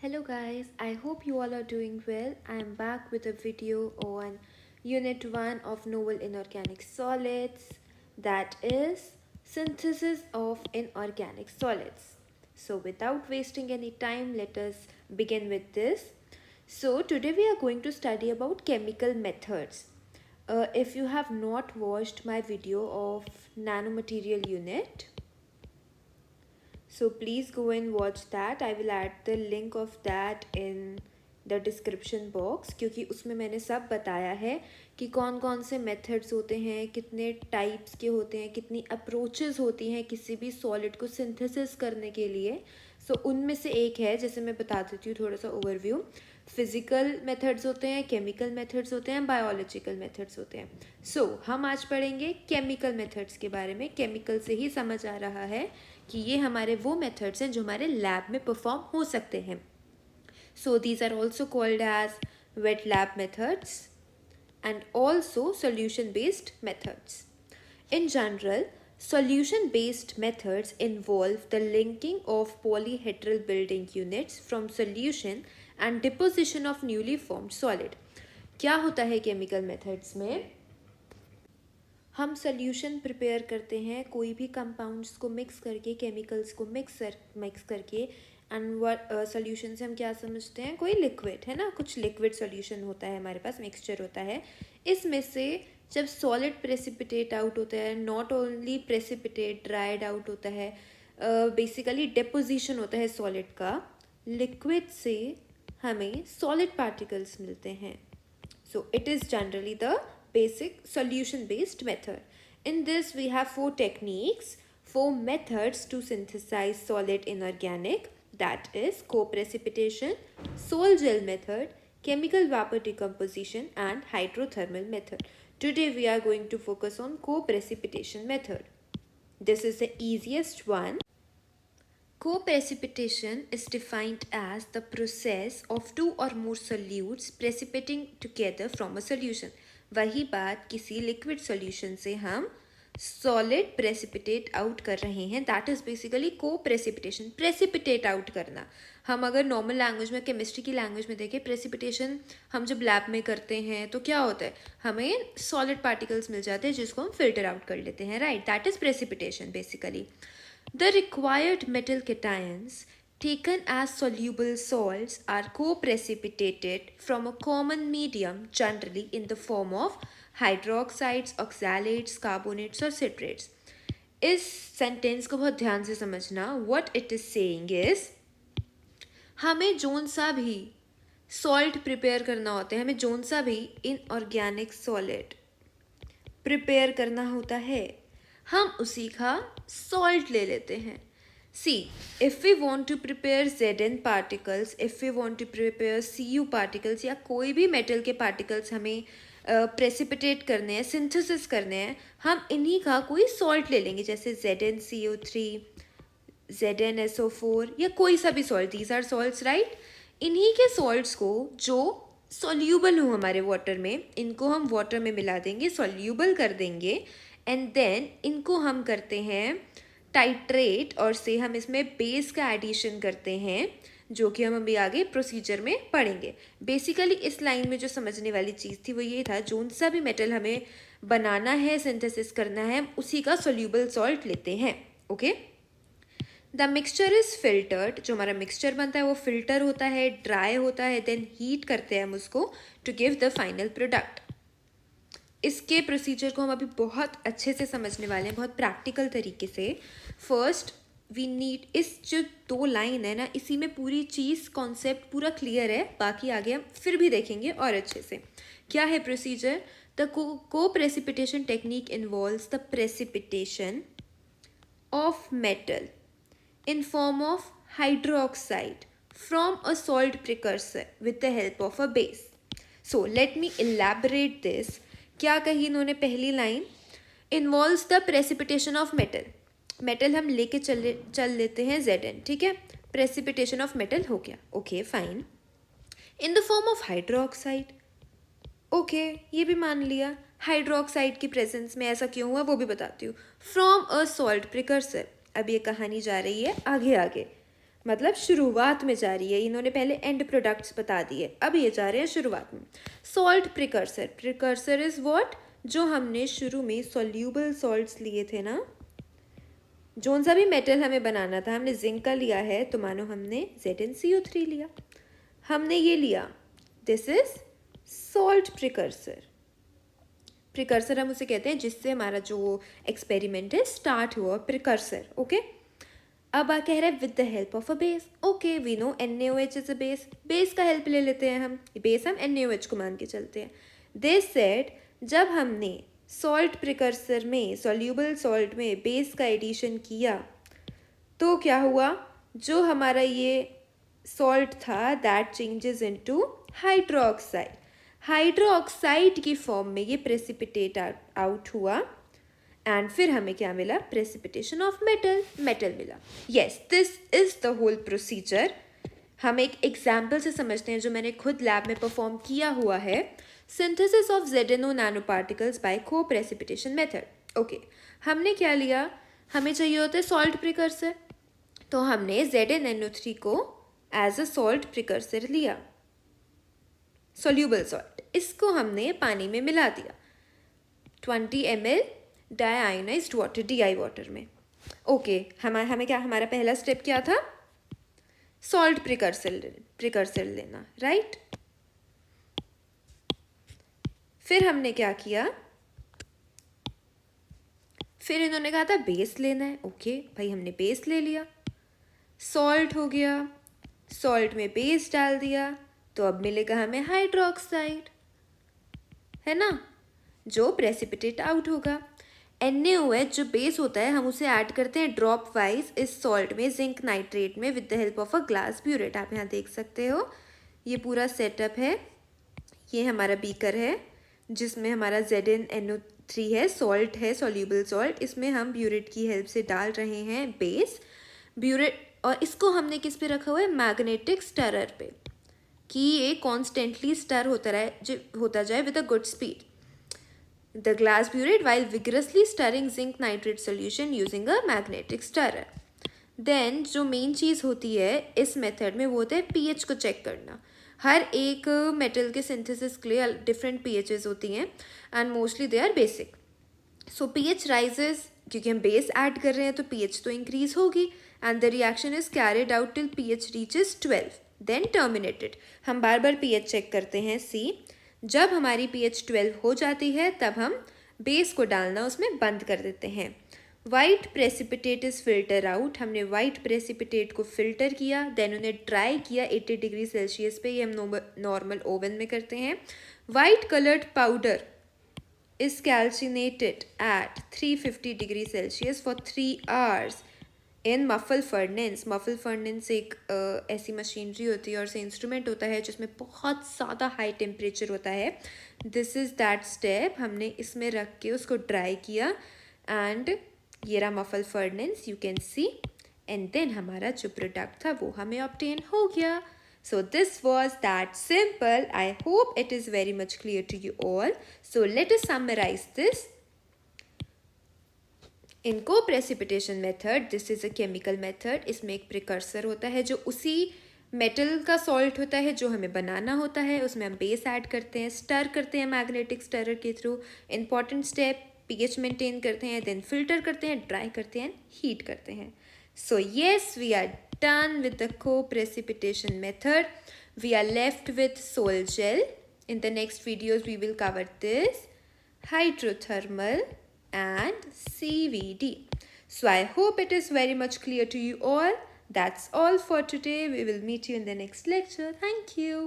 Hello guys, I hope you all are doing well. I am back with a video on Unit 1 of Novel Inorganic Solids, that is synthesis of inorganic solids. So without wasting any time, let us begin with this. So today we are going to study about chemical methods. If you have not watched my video of nanomaterial unit, so please go and watch that. I will add the link of that in the description box, क्योंकि उसमें मैंने सब बताया है कि कौन कौन से मेथड्स होते हैं, कितने टाइप्स के होते हैं, कितनी अप्रोचेस होती हैं किसी भी सॉलिड को सिंथेसिस करने के लिए. सो उनमें से एक है, जैसे मैं बता देती हूँ थोड़ा सा ओवरव्यू. फिजिकल मेथड्स होते हैं, केमिकल मेथड्स होते हैं, बायोलॉजिकल मेथड्स होते हैं. सो हम आज पढ़ेंगे केमिकल मेथड्स के बारे में. केमिकल से ही समझ आ रहा है कि ये हमारे वो मेथड्स हैं जो हमारे लैब में परफॉर्म हो सकते हैं. So these are also called as wet lab methods and also solution based methods. In general, solution based methods involve the linking of polyhedral building units from solution and deposition of newly formed solid. क्या होता है chemical methods में? हम solution prepare करते हैं कोई भी compounds को मिक्स करके, केमिकल्स को मिक्स करके, एंड सोल्यूशन से हम क्या समझते हैं? कोई लिक्विड है ना, कुछ लिक्विड सोल्यूशन होता है हमारे पास, मिक्सचर होता है. इसमें से जब सॉलिड प्रेसिपिटेट आउट होता है, not only precipitate, dried out होता है, बेसिकली डिपोजिशन होता है सॉलिड का, लिक्विड से हमें सॉलिड पार्टिकल्स मिलते हैं. So it is generally the basic solution based method. In this we have four techniques, four methods to synthesize solid inorganic, that is co-precipitation, sol gel method, chemical vapor decomposition and hydrothermal method. Today we are going to focus on co-precipitation method. This is the easiest one. Co-precipitation is defined as the process of two or more solutes precipitating together from a solution. वही बात, किसी liquid solution से हम solid precipitate out कर रहे हैं, that is basically को precipitation. Precipitate out करना, हम अगर नॉर्मल लैंग्वेज में, केमिस्ट्री की लैंग्वेज में देखें, प्रेसिपिटेशन हम जब लैब में करते हैं तो क्या होता है, हमें सॉलिड पार्टिकल्स मिल जाते हैं जिसको हम फिल्टर आउट कर लेते हैं, right. That is precipitation basically. The required metal cations taken as soluble salts are co-precipitated from a common medium, generally in the form of hydroxides, oxalates, carbonates और citrates. इस sentence को बहुत ध्यान से समझना. what it is saying is, हमें zone सा भी सॉल्ट प्रिपेयर करना होता है, हमें जोन सा भी इनऑर्गेनिक सॉलिड प्रिपेयर करना होता है, हम उसी का सॉल्ट ले लेते हैं. See, if we want to prepare Zn particles, if we want to prepare Cu particles या कोई भी मेटल के पार्टिकल्स हमें प्रेसिपिटेट करने हैं, सिंथेसिस करने हैं, हम इन्हीं का कोई सॉल्ट ले लेंगे, जैसे ZnCO3, ZnSO4 या कोई सा भी salt. These are salts, right. इन्हीं के सॉल्ट्स को जो सोल्यूबल हो हमारे वाटर में, इनको हम वाटर में मिला देंगे, सोल्यूबल कर देंगे, एंड देन इनको हम करते हैं टाइट्रेट, और से हम इसमें बेस का एडिशन करते हैं, जो कि हम अभी आगे प्रोसीजर में पढ़ेंगे. बेसिकली इस लाइन में जो समझने वाली चीज़ थी वो ये था, जोन सा भी मेटल हमें बनाना है, सिंथेसिस करना है, हम उसी का सोल्यूबल सॉल्ट लेते हैं. Okay. The mixture is filtered. जो हमारा मिक्सचर बनता है वो फिल्टर होता है, ड्राई होता है, देन हीट करते हैं हम उसको to give the final product. इसके प्रोसीजर को हम अभी बहुत अच्छे से समझने वाले हैं, बहुत प्रैक्टिकल तरीके से. फर्स्ट वी नीड, इस जो दो लाइन है ना, इसी में पूरी चीज़, कॉन्सेप्ट पूरा क्लियर है. बाकी आगे हम फिर भी देखेंगे और अच्छे से. क्या है प्रोसीजर? द को precipitation technique involves the precipitation of metal in form of hydroxide from a salt precursor with the help of a base. So let me elaborate this. क्या कही इन्होंने पहली line? Involves the precipitation of metal. Metal हम लेके चल लेते हैं Zn, ठीक है. Precipitation of metal हो गया. Okay, fine. In the form of hydroxide. Okay, ये भी मान लिया. हाइड्रोक्साइड की प्रेजेंस में ऐसा क्यों हुआ वो भी बताती हूँ. From a salt precursor. अब ये कहानी जा रही है आगे आगे. मतलब शुरुआत में जा रही है, इन्होंने पहले एंड प्रोडक्ट्स बता दिए, अब ये जा रहे हैं शुरुआत में। Salt precursor, precursor is what, जो हमने शुरू में सॉल्यूबल सॉल्ट्स लिए थे ना, जोन सा भी मेटल हमें बनाना था, हमने जिंक का लिया है, तो मानो हमने ZnCO3 लिया, हमने ये लिया, this is salt precursor. Precursor हम उसे कहते हैं जिससे हमारा जो एक्सपेरिमेंट है स्टार्ट हुआ, प्रिकर्सर। ओके, अब आ कह रहा है with the help of a base. Okay, we know NaOH is a base, base का हेल्प ले लेते हैं हम, बेस हम NaOH को मान के चलते हैं। दे सेड जब हमने सॉल्ट प्रिकर्सर में, सॉल्यूबल सॉल्ट में बेस का एडिशन किया तो क्या हुआ, जो हमारा ये सॉल्ट था that changes into hydroxide, hydroxide की फॉर्म में ये प्रेसिपिटेट आउट हुआ, एंड फिर हमें क्या मिला, प्रेसिपिटेशन ऑफ मेटल, मेटल मिला। Yes, this is the whole procedure. हम एक एग्जाम्पल से समझते हैं जो मैंने खुद लैब में परफॉर्म किया हुआ है, synthesis of ZnO nano particles by co precipitation method. Okay, हमने क्या लिया, हमें चाहिए होता है सॉल्ट प्रिकर्सर, तो हमने ZnNO3 को एज अ सॉल्ट प्रिकर्सर लिया, सोल्यूबल सॉल्ट, इसको हमने पानी में मिला दिया 20 ml डायआयोनाइज्ड वाटर, DI वाटर में। ओके, हमें क्या, हमारा पहला स्टेप क्या था, सॉल्ट प्रिकर्सर लेना, राइट। फिर हमने क्या किया, फिर इन्होंने कहा था बेस लेना है। ओके भाई, हमने बेस ले लिया, सॉल्ट हो गया, सॉल्ट में बेस डाल दिया, तो अब मिलेगा हमें हाइड्रोक्साइड, है ना, जो प्रेसिपिटेट आउट होगा। NaOH जो बेस होता है हम उसे ऐड करते हैं ड्रॉप वाइज इस सॉल्ट में, जिंक नाइट्रेट में, with the help of a glass burette. आप यहाँ देख सकते हो ये पूरा सेटअप है, ये हमारा बीकर है जिसमें हमारा ZnNO3 है, सॉल्ट है, सॉल्यूबल सॉल्ट, इसमें हम ब्यूरेट की हेल्प से डाल रहे हैं बेस, ब्यूरेट, और इसको हमने किस पे रखा हुआ है, मैग्नेटिक स्टरर पे, कि ये कॉन्स्टेंटली स्टर होता जाए with a good speed the glass burette while vigorously stirring zinc nitrate solution using a magnetic stirrer. Then जो मेन चीज़ होती है इस मेथड में वो होता है pH को चेक करना। हर एक मेटल के सिंथेसिस के लिए डिफरेंट pHs होती हैं and mostly they are basic. So pH rises, क्योंकि हम बेस ऐड कर रहे हैं तो pH तो इंक्रीज होगी, and the reaction is carried out till pH reaches 12, then terminated. हम बार बार pH चेक करते हैं C, जब हमारी pH 12 हो जाती है तब हम बेस को डालना उसमें बंद कर देते हैं। White precipitate is filter out, हमने वाइट प्रेसिपिटेट को फिल्टर किया, देन उन्हें ड्राई किया 80 डिग्री सेल्सियस पे, ये हम नॉर्मल ओवन में करते हैं। White coloured powder is calcinated at 350 degree Celsius for 3 hours in muffle furnace. muffle furnace एक ऐसी मशीनरी होती है और से इंस्ट्रूमेंट होता है जिसमें बहुत ज़्यादा हाई टेम्परेचर होता है। दिस इज़ दैट स्टेप, हमने इसमें रख के उसको ड्राई किया, एंड ये रहा muffle furnace, you can see, and then हमारा जो प्रोडक्ट था वो हमें ऑब्टेन हो गया। So this was that simple. I hope it is very much clear to you all. So let us summarize this. In co-precipitation method, this is a chemical method. इसमें एक precursor होता है जो उसी मेटल का salt होता है जो हमें बनाना होता है, उसमें हम बेस ऐड करते हैं, स्टर करते हैं मैग्नेटिक स्टरर के through, important step pH maintain करते हैं, देन फिल्टर करते हैं, ड्राई करते हैं, हीट करते हैं। So yes, we are done with the co-precipitation method. We are left with sol gel. In the next videos, we will cover this, hydrothermal and CVD. So I hope it is very much clear to you all. That's all for today. We will meet you in the next lecture. Thank you.